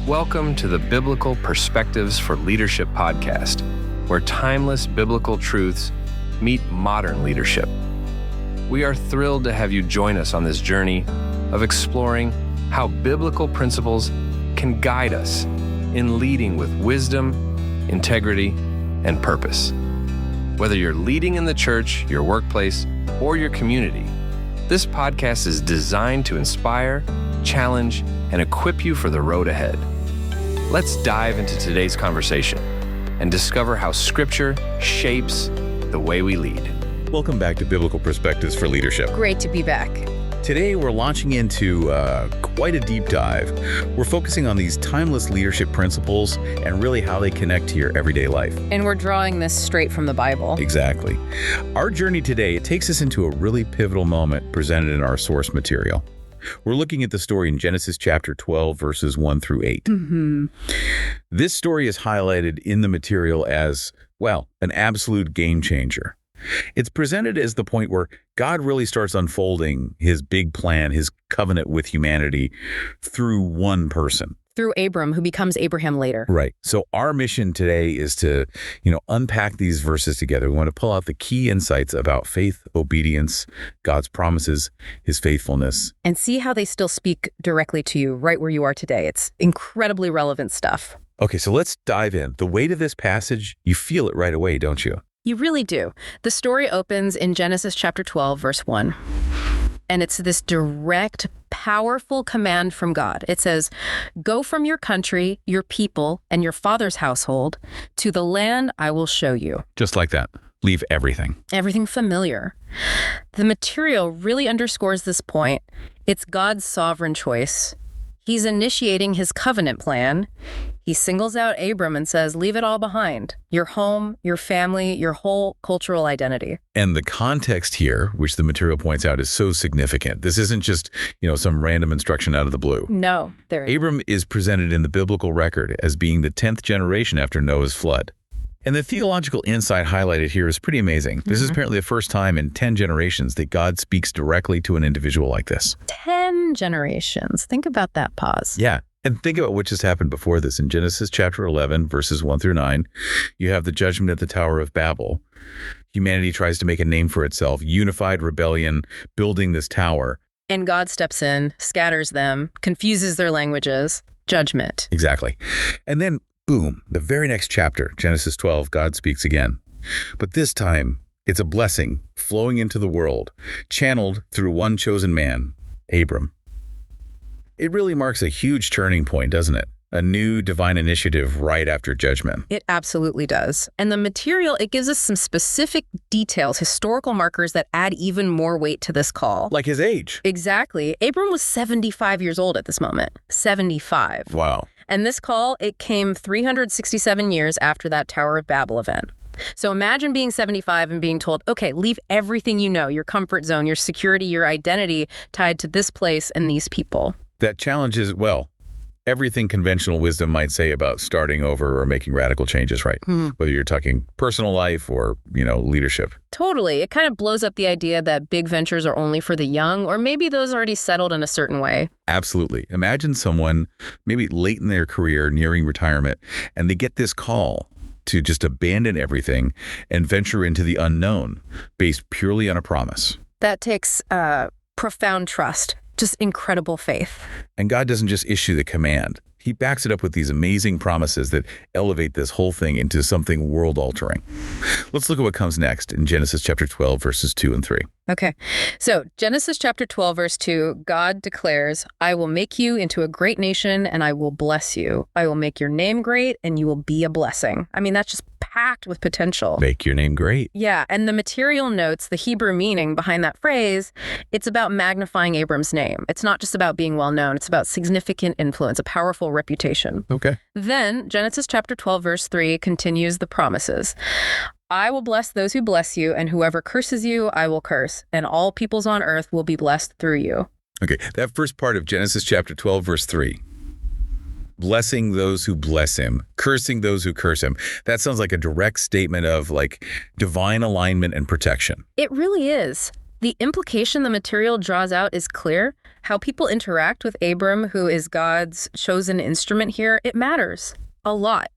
Welcome to the Biblical Perspectives for Leadership podcast, where timeless biblical truths meet modern leadership. We are thrilled to have you join us on this journey of exploring how biblical principles can guide us in leading with wisdom, integrity, and purpose. Whether you're leading in the church, your workplace, or your community, this podcast is designed to inspire, challenge, and equip you for the road ahead. Let's dive into today's conversation and discover how Scripture shapes the way we lead. Welcome back to Biblical Perspectives for Leadership. Great to be back. Today we're launching into quite a deep dive. We're focusing on these timeless leadership principles and really how they connect to your everyday life. And we're drawing this straight from the Bible. Exactly. Our journey today, it takes us into a really pivotal moment presented in our source material. We're looking at the story in Genesis chapter 12, verses 1 through 8. Mm-hmm. This story is highlighted in the material as, well, an absolute game changer. It's presented as the point where God really starts unfolding his big plan, his covenant with humanity through one person. Through Abram, who becomes Abraham later. Right. So our mission today is to, unpack these verses together. We want to pull out the key insights about faith, obedience, God's promises, his faithfulness. And see how they still speak directly to you right where you are today. It's incredibly relevant stuff. Okay, so let's dive in. The weight of this passage, you feel it right away, don't you? You really do. The story opens in Genesis chapter 12, verse 1. And it's this direct, powerful command from God. It says, "Go from your country, your people, and your father's household to the land I will show you." Just like that. Leave everything. Everything familiar. The material really underscores this point. It's God's sovereign choice. He's initiating his covenant plan. He singles out Abram and says, leave it all behind. Your home, your family, your whole cultural identity. And the context here, which the material points out, is so significant. This isn't just, some random instruction out of the blue. No. Abram is presented in the biblical record as being the 10th generation after Noah's flood. And the theological insight highlighted here is pretty amazing. This is apparently the first time in 10 generations that God speaks directly to an individual like this. 10 generations. Think about that pause. Yeah. And think about what just happened before this. In Genesis chapter 11, verses 1 through 9, you have the judgment at the Tower of Babel. Humanity tries to make a name for itself, unified rebellion, building this tower. And God steps in, scatters them, confuses their languages. Judgment. Exactly. And then, boom, the very next chapter, Genesis 12, God speaks again. But this time, it's a blessing flowing into the world, channeled through one chosen man, Abram. It really marks a huge turning point, doesn't it? A new divine initiative right after judgment. It absolutely does. And the material, it gives us some specific details, historical markers that add even more weight to this call. Like his age. Exactly. Abram was 75 years old at this moment. 75. Wow. And this call, it came 367 years after that Tower of Babel event. So imagine being 75 and being told, okay, leave everything you know, your comfort zone, your security, your identity tied to this place and these people. That challenges, everything conventional wisdom might say about starting over or making radical changes, right? Whether you're talking personal life or, leadership. Totally. It kind of blows up the idea that big ventures are only for the young, or maybe those already settled in a certain way. Absolutely. Imagine someone maybe late in their career, nearing retirement, and they get this call to just abandon everything and venture into the unknown based purely on a promise. That takes profound trust. Just incredible faith. And God doesn't just issue the command. He backs it up with these amazing promises that elevate this whole thing into something world-altering. Let's look at what comes next in Genesis chapter 12, verses 2 and 3. Okay. So Genesis chapter 12, verse 2, God declares, I will make you into a great nation and I will bless you. I will make your name great and you will be a blessing. I mean, that's just packed with potential. Make your name great. Yeah. And the material notes the Hebrew meaning behind that phrase. It's about magnifying Abram's name. It's not just about being well known. It's about significant influence, a powerful reputation. Okay. Then Genesis chapter 12, verse 3 continues the promises. I will bless those who bless you, and whoever curses you, I will curse, and all peoples on earth will be blessed through you. Okay, that first part of Genesis chapter 12, verse 3. Blessing those who bless him, cursing those who curse him. That sounds like a direct statement of divine alignment and protection. It really is. The implication the material draws out is clear. How people interact with Abram, who is God's chosen instrument here, it matters a lot.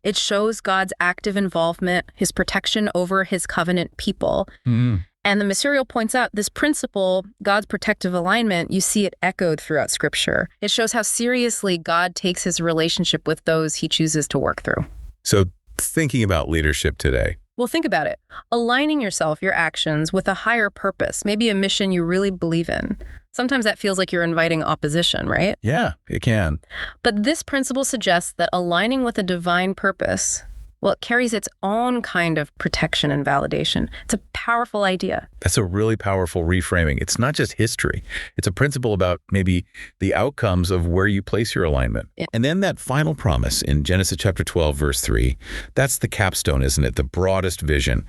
It shows God's active involvement, his protection over his covenant people. Mm. And the material points out this principle, God's protective alignment, you see it echoed throughout Scripture. It shows how seriously God takes his relationship with those he chooses to work through. So thinking about leadership today. Well, think about it. Aligning yourself, your actions, with a higher purpose, maybe a mission you really believe in. Sometimes that feels like you're inviting opposition, right? Yeah, it can. But this principle suggests that aligning with a divine purpose, well, it carries its own kind of protection and validation. It's a powerful idea. That's a really powerful reframing. It's not just history. It's a principle about maybe the outcomes of where you place your alignment. Yeah. And then that final promise in Genesis chapter 12, verse 3, that's the capstone, isn't it? The broadest vision.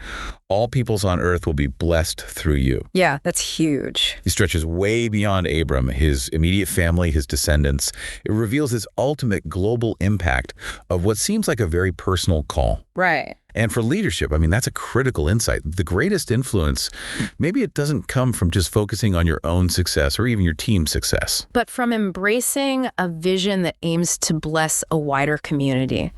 All peoples on earth will be blessed through you. Yeah, that's huge. He stretches way beyond Abram, his immediate family, his descendants. It reveals his ultimate global impact of what seems like a very personal call. Right. And for leadership, I mean, that's a critical insight. The greatest influence, maybe it doesn't come from just focusing on your own success or even your team's success. But from embracing a vision that aims to bless a wider community,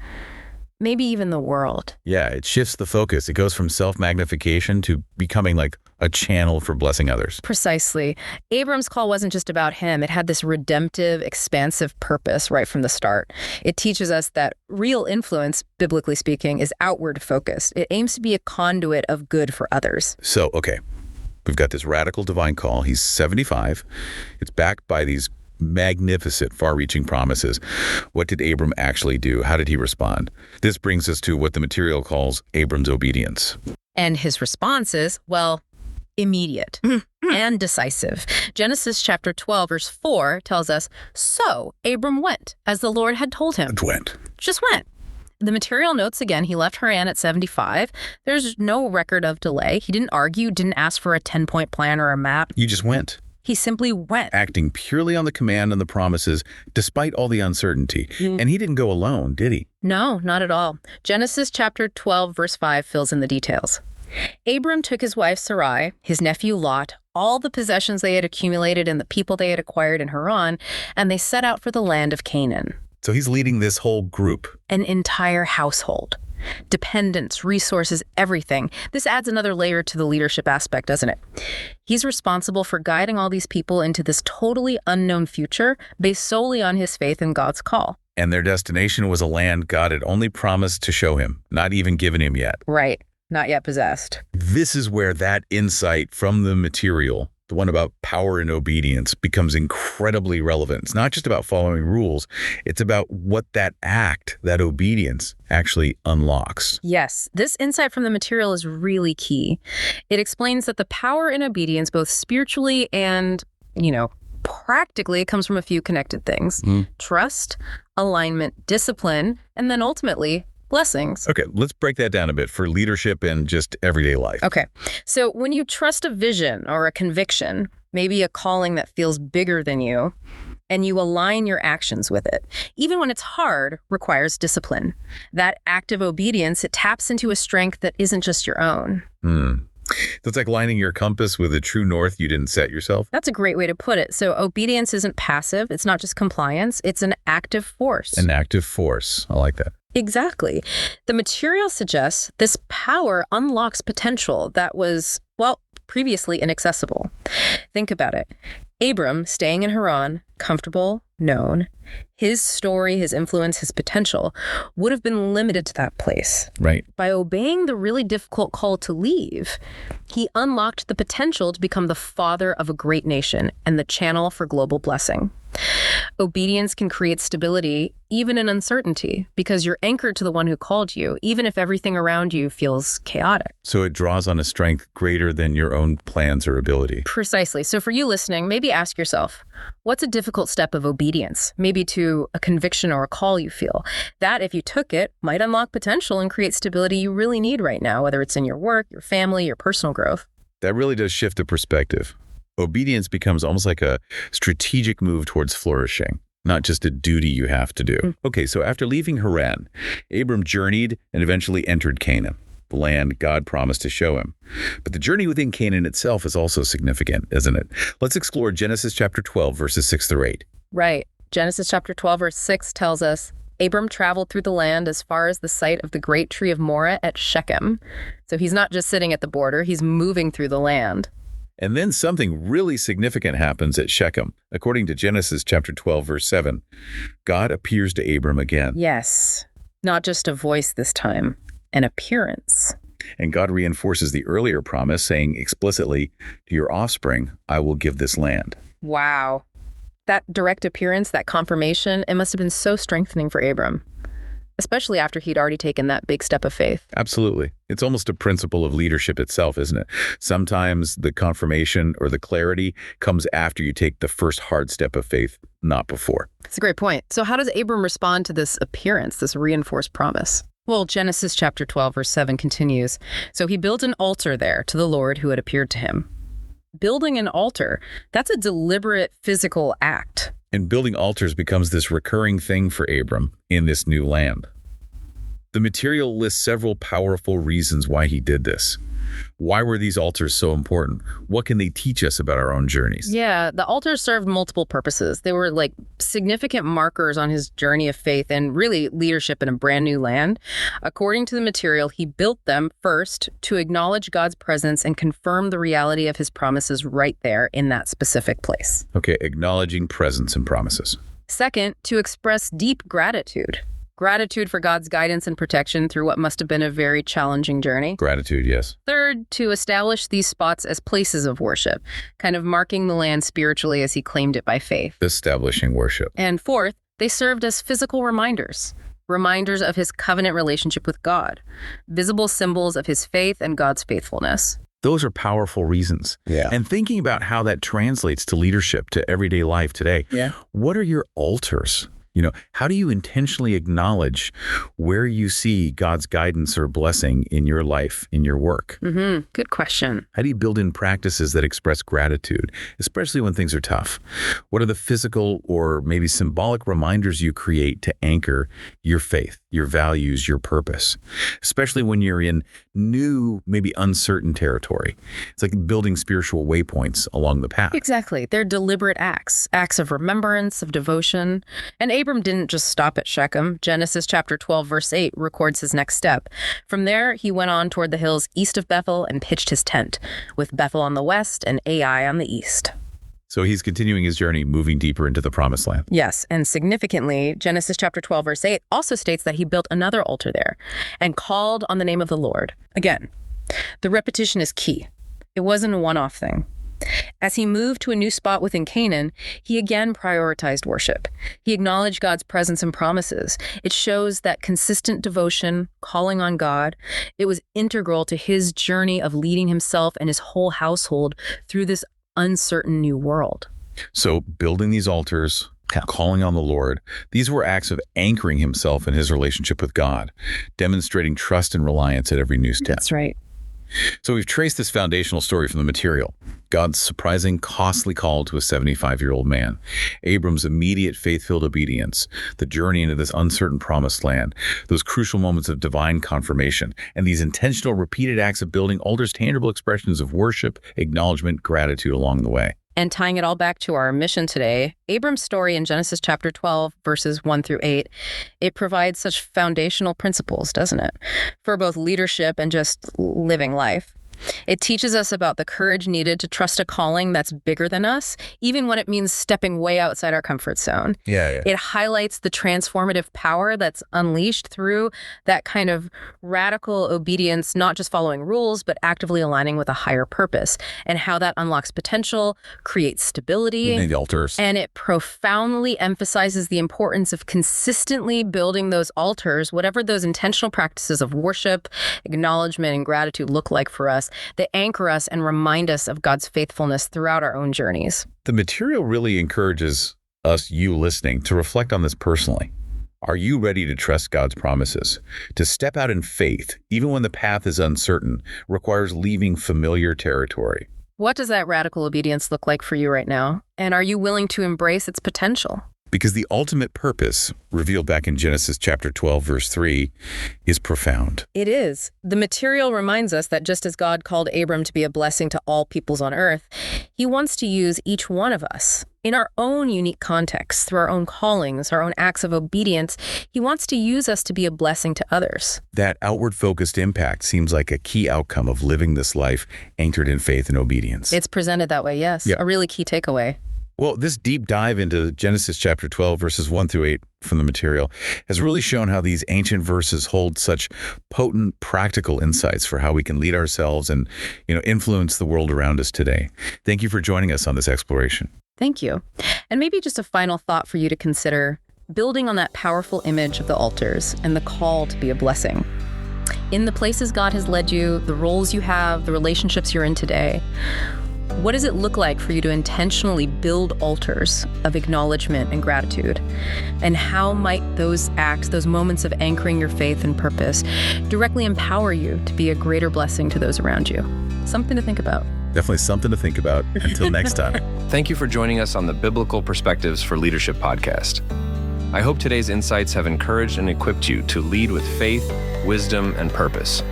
maybe even the world. Yeah, it shifts the focus. It goes from self-magnification to becoming like a channel for blessing others. Precisely. Abram's call wasn't just about him. It had this redemptive, expansive purpose right from the start. It teaches us that real influence, biblically speaking, is outward focused. It aims to be a conduit of good for others. So, okay, we've got this radical divine call. He's 75. It's backed by these magnificent, far-reaching promises. What did Abram actually do? How did he respond? This brings us to what the material calls Abram's obedience. And his response is, well, immediate and decisive. Genesis chapter 12, verse 4 tells us, so Abram went, as the Lord had told him. Just went. The material notes again, he left Haran at 75. There's no record of delay. He didn't argue, didn't ask for a 10-point plan or a map. You just went. He simply went. Acting purely on the command and the promises, despite all the uncertainty. And he didn't go alone, did he? No, not at all. Genesis chapter 12, verse 5 fills in the details. Abram took his wife Sarai, his nephew Lot, all the possessions they had accumulated and the people they had acquired in Haran, and they set out for the land of Canaan. So he's leading this whole group. An entire household. Dependents, resources, everything. This adds another layer to the leadership aspect, doesn't it? He's responsible for guiding all these people into this totally unknown future based solely on his faith in God's call. And their destination was a land God had only promised to show him, not even given him yet. Right. Not yet possessed. This is where that insight from the material, the one about power and obedience, becomes incredibly relevant. It's not just about following rules. It's about what that act, that obedience, actually unlocks. Yes, this insight from the material is really key. It explains that the power in obedience, both spiritually and, practically, comes from a few connected things. Trust, alignment, discipline, and then ultimately, blessings. Okay, let's break that down a bit for leadership and just everyday life. Okay, so when you trust a vision or a conviction, maybe a calling that feels bigger than you, and you align your actions with it, even when it's hard, requires discipline. That active obedience, it taps into a strength that isn't just your own. So it's like lining your compass with a true north you didn't set yourself? That's a great way to put it. So obedience isn't passive. It's not just compliance. It's an active force. An active force. I like that. Exactly. The material suggests this power unlocks potential that was, previously inaccessible. Think about it. Abram, staying in Haran, comfortable, known, his story, his influence, his potential would have been limited to that place. Right. By obeying the really difficult call to leave, he unlocked the potential to become the father of a great nation and the channel for global blessing. Obedience can create stability even in uncertainty because you're anchored to the one who called you, even if everything around you feels chaotic. So it draws on a strength greater than your own plans or ability. Precisely. So for you listening, maybe ask yourself, what's a difficult step of obedience? Maybe to a conviction or a call you feel. That, if you took it, might unlock potential and create stability you really need right now, whether it's in your work, your family, your personal growth. That really does shift the perspective. Obedience becomes almost like a strategic move towards flourishing, not just a duty you have to do. Okay, so after leaving Haran, Abram journeyed and eventually entered Canaan. the land God promised to show him. But the journey within Canaan itself is also significant, isn't it? Let's explore Genesis chapter 12, verses 6 through 8. Right. Genesis chapter 12, verse 6 tells us, Abram traveled through the land as far as the site of the great tree of Moreh at Shechem. So he's not just sitting at the border, he's moving through the land. And then something really significant happens at Shechem. According to Genesis chapter 12, verse 7, God appears to Abram again. Yes. Not just a voice this time, an appearance. And God reinforces the earlier promise, saying explicitly, to your offspring, I will give this land. Wow. That direct appearance, that confirmation, it must have been so strengthening for Abram, especially after he'd already taken that big step of faith. Absolutely. It's almost a principle of leadership itself, isn't it? Sometimes the confirmation or the clarity comes after you take the first hard step of faith, not before. That's a great point. So how does Abram respond to this appearance, this reinforced promise? Well, Genesis chapter 12, verse 7 continues. So he built an altar there to the Lord who had appeared to him. Building an altar, that's a deliberate physical act. And building altars becomes this recurring thing for Abram in this new land. The material lists several powerful reasons why he did this. Why were these altars so important? What can they teach us about our own journeys? Yeah, the altars served multiple purposes. They were like significant markers on his journey of faith and really leadership in a brand new land. According to the material, he built them first to acknowledge God's presence and confirm the reality of his promises right there in that specific place. Okay, acknowledging presence and promises. Second, to express deep gratitude. Gratitude for God's guidance and protection through what must have been a very challenging journey. Gratitude, yes. Third, to establish these spots as places of worship, kind of marking the land spiritually as he claimed it by faith. Establishing worship. And fourth, they served as physical reminders of his covenant relationship with God, visible symbols of his faith and God's faithfulness. Those are powerful reasons. Yeah. And thinking about how that translates to leadership, to everyday life today, what are your altars? How do you intentionally acknowledge where you see God's guidance or blessing in your life, in your work? Good question. How do you build in practices that express gratitude, especially when things are tough? What are the physical or maybe symbolic reminders you create to anchor your faith, your values, your purpose, especially when you're in new, maybe uncertain territory? It's like building spiritual waypoints along the path. Exactly. They're deliberate acts of remembrance, of devotion. And Abram didn't just stop at Shechem. Genesis chapter 12, verse 8 records his next step. From there, he went on toward the hills east of Bethel and pitched his tent, with Bethel on the west and Ai on the east. So he's continuing his journey, moving deeper into the promised land. Yes, and significantly, Genesis chapter 12, verse 8 also states that he built another altar there and called on the name of the Lord. Again, the repetition is key. It wasn't a one-off thing. As he moved to a new spot within Canaan, he again prioritized worship. He acknowledged God's presence and promises. It shows that consistent devotion, calling on God, it was integral to his journey of leading himself and his whole household through this uncertain new world. So building these altars, calling on the Lord, these were acts of anchoring himself in his relationship with God, demonstrating trust and reliance at every new step. That's right. So we've traced this foundational story from the material. God's surprising, costly call to a 75-year-old man, Abram's immediate faith-filled obedience, the journey into this uncertain promised land, those crucial moments of divine confirmation, and these intentional, repeated acts of building altars, tangible expressions of worship, acknowledgement, gratitude along the way. And tying it all back to our mission today, Abram's story in Genesis chapter 12, verses 1 through 8, it provides such foundational principles, doesn't it? For both leadership and just living life. It teaches us about the courage needed to trust a calling that's bigger than us, even when it means stepping way outside our comfort zone. Yeah. It highlights the transformative power that's unleashed through that kind of radical obedience, not just following rules, but actively aligning with a higher purpose, and how that unlocks potential, creates stability. The altars. And it profoundly emphasizes the importance of consistently building those altars, whatever those intentional practices of worship, acknowledgement, and gratitude look like for us. They anchor us and remind us of God's faithfulness throughout our own journeys. The material really encourages us, you listening, to reflect on this personally. Are you ready to trust God's promises? To step out in faith, even when the path is uncertain, requires leaving familiar territory. What does that radical obedience look like for you right now? And are you willing to embrace its potential? because the ultimate purpose, revealed back in Genesis chapter 12, verse 3, is profound. It is. The material reminds us that just as God called Abram to be a blessing to all peoples on earth, he wants to use each one of us in our own unique context, through our own callings, our own acts of obedience. He wants to use us to be a blessing to others. That outward-focused impact seems like a key outcome of living this life anchored in faith and obedience. It's presented that way, yes. Yeah. A really key takeaway. Well, this deep dive into Genesis chapter 12, verses 1 through 8 from the material has really shown how these ancient verses hold such potent, practical insights for how we can lead ourselves and, influence the world around us today. Thank you for joining us on this exploration. Thank you. And maybe just a final thought for you to consider, building on that powerful image of the altars and the call to be a blessing. In the places God has led you, the roles you have, the relationships you're in today, what does it look like for you to intentionally build altars of acknowledgement and gratitude? And how might those acts, those moments of anchoring your faith and purpose, directly empower you to be a greater blessing to those around you? Something to think about. Definitely something to think about. Until next time. Thank you for joining us on the Biblical Perspectives for Leadership podcast. I hope today's insights have encouraged and equipped you to lead with faith, wisdom, and purpose.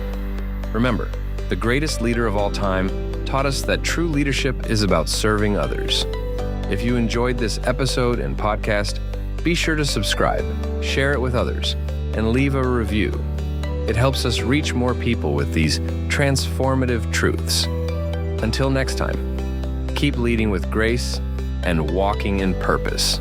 Remember, the greatest leader of all time taught us that true leadership is about serving others. If you enjoyed this episode and podcast, be sure to subscribe, share it with others, and leave a review. It helps us reach more people with these transformative truths. Until next time, keep leading with grace and walking in purpose.